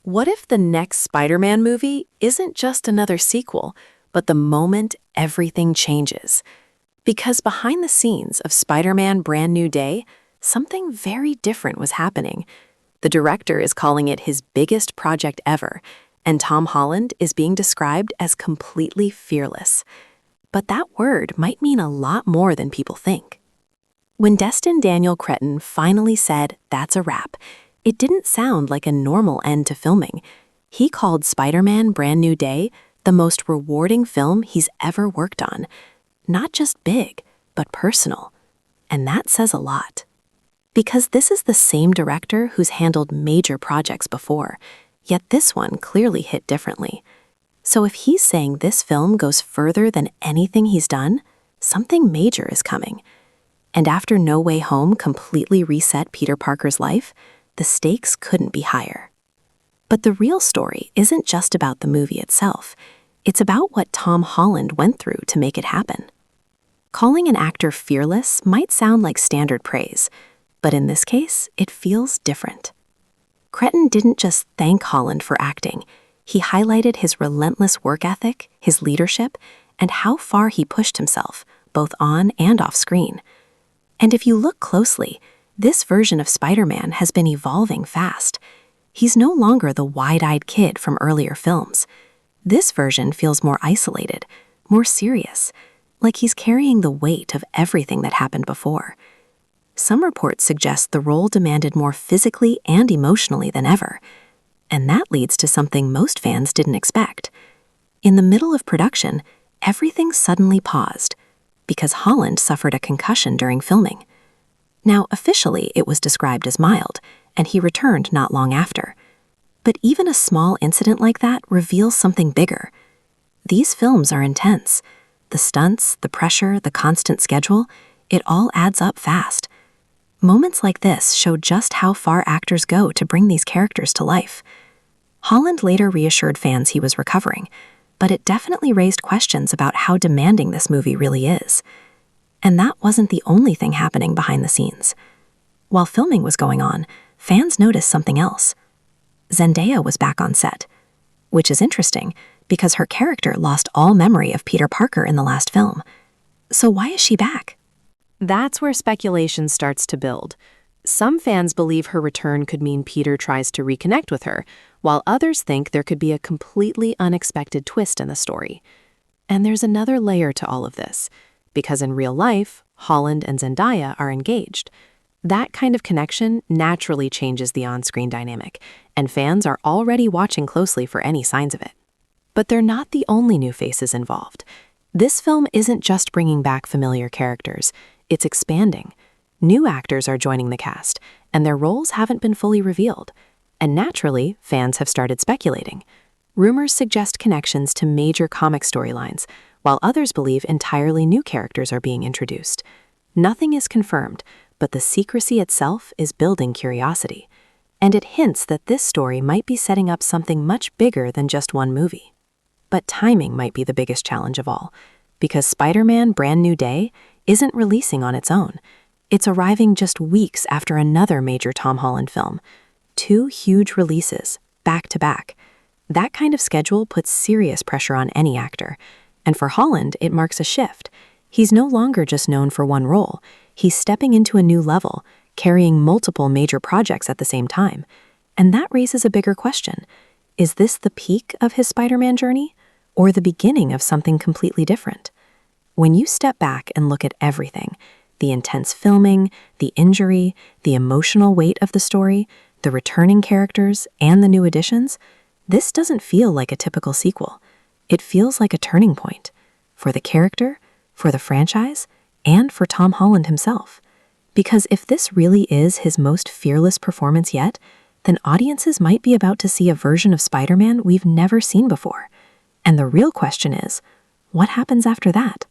What if the next Spider-Man movie isn't just another sequel, but the moment everything changes? Because behind the scenes of Spider-Man Brand New Day, something very different was happening. The director is calling it his biggest project ever, and Tom Holland is being described as completely fearless. But that word might mean a lot more than people think. When Destin Daniel Cretton finally said, "That's a wrap," it didn't sound like a normal end to filming. He called Spider-Man Brand New Day the most rewarding film he's ever worked on. Not just big, but personal. And that says a lot. Because this is the same director who's handled major projects before, yet this one clearly hit differently. So if he's saying this film goes further than anything he's done, something major is coming. And after No Way Home completely reset Peter Parker's life, the stakes couldn't be higher. But the real story isn't just about the movie itself. It's about what Tom Holland went through to make it happen. Calling an actor fearless might sound like standard praise, but in this case, it feels different. Cretton didn't just thank Holland for acting. He highlighted his relentless work ethic, his leadership, and how far he pushed himself, both on and off screen. And if you look closely, this version of Spider-Man has been evolving fast. He's no longer the wide-eyed kid from earlier films. This version feels more isolated, more serious, like he's carrying the weight of everything that happened before. Some reports suggest the role demanded more physically and emotionally than ever, and that leads to something most fans didn't expect. In the middle of production, everything suddenly paused because Holland suffered a concussion during filming. Now, officially, it was described as mild, and he returned not long after. But even a small incident like that reveals something bigger. These films are intense. The stunts, the pressure, the constant schedule, it all adds up fast. Moments like this show just how far actors go to bring these characters to life. Holland later reassured fans he was recovering, but it definitely raised questions about how demanding this movie really is. And that wasn't the only thing happening behind the scenes. While filming was going on, fans noticed something else. Zendaya was back on set, which is interesting because her character lost all memory of Peter Parker in the last film. So why is she back? That's where speculation starts to build. Some fans believe her return could mean Peter tries to reconnect with her, while others think there could be a completely unexpected twist in the story. And there's another layer to all of this. Because in real life, Holland and Zendaya are engaged. That kind of connection naturally changes the on-screen dynamic, and fans are already watching closely for any signs of it. But they're not the only new faces involved. This film isn't just bringing back familiar characters, it's expanding. New actors are joining the cast, and their roles haven't been fully revealed. And naturally, fans have started speculating. Rumors suggest connections to major comic storylines, while others believe entirely new characters are being introduced. Nothing is confirmed, but the secrecy itself is building curiosity. And it hints that this story might be setting up something much bigger than just one movie. But timing might be the biggest challenge of all, because Spider-Man Brand New Day isn't releasing on its own. It's arriving just weeks after another major Tom Holland film. 2 huge releases, back to back. That kind of schedule puts serious pressure on any actor. And for Holland, it marks a shift. He's no longer just known for one role. He's stepping into a new level, carrying multiple major projects at the same time. And that raises a bigger question. Is this the peak of his Spider-Man journey, or the beginning of something completely different? When you step back and look at everything, the intense filming, the injury, the emotional weight of the story, the returning characters, and the new additions, this doesn't feel like a typical sequel. It feels like a turning point for the character, for the franchise, and for Tom Holland himself. Because if this really is his most fearless performance yet, then audiences might be about to see a version of Spider-Man we've never seen before. And the real question is, what happens after that?